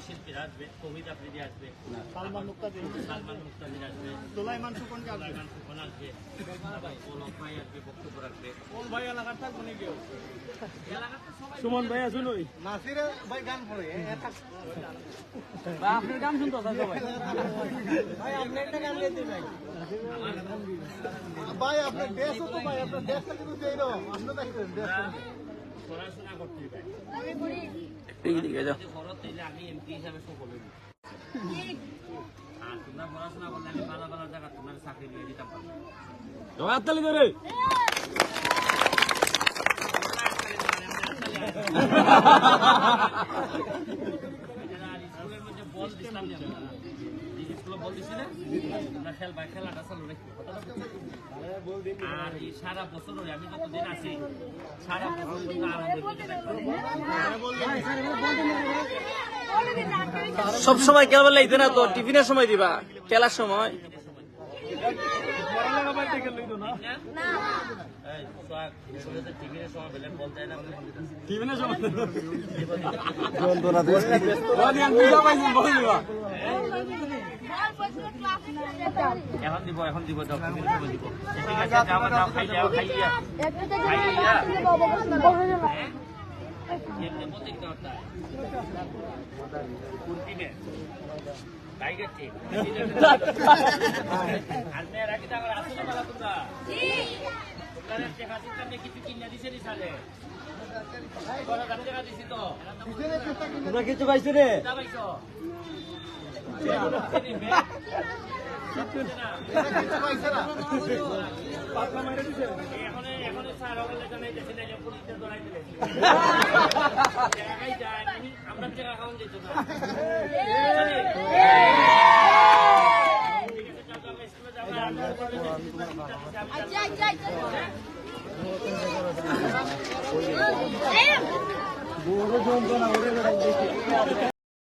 শিল্পীরা আসবে, কবিতা আফ্রিদি আসবে, সালমান মুক্তাদির আসবে, সুলাইমান সুকন আসবে, পলক ভাই আসবে, বক্তব্য রাখবে। ভাই এলাকার থাকবো নাকি? সুমন ভাই আসুন। ওই নাসির ভাই গান পড়ে আপনার গান শুনতে সবাই ভাই, আপনি একটা গান গাইতে ভাই। ভাই আপনার দেশও তো ভাই, আপনার দেশটা কিন্তু এইরকম আপনি দেখবেন পড়াশোনা করতে ভাই। আমি এমপি হিসাবে সফল হইব। আর তোমরা পড়াশোনা করলে আমি ভালো ভালো জায়গা তোমার চাকরি নিয়ে দিতে পারবো। স্কুলের মধ্যে বল দিচ্ছিলাম, বল দিচ্ছি না তোমরা খেলবা, খেলাটা চালু রাখবো। আর এই সারা বছর আমি যতদিন আছি সারা বছর সব সময় খেলবার লাগবে না তো, টিফিনের সময় দিবা, খেলার সময়। এখন দিব দিব ঠিক আছে, যাও যাও খাই যাও, খাইয়া কিছু কিনে দিছে তোমরা কিছু পাইছো রে? আমরা টাকা খাওয়ান দিত না। বড় যন্ত্রণা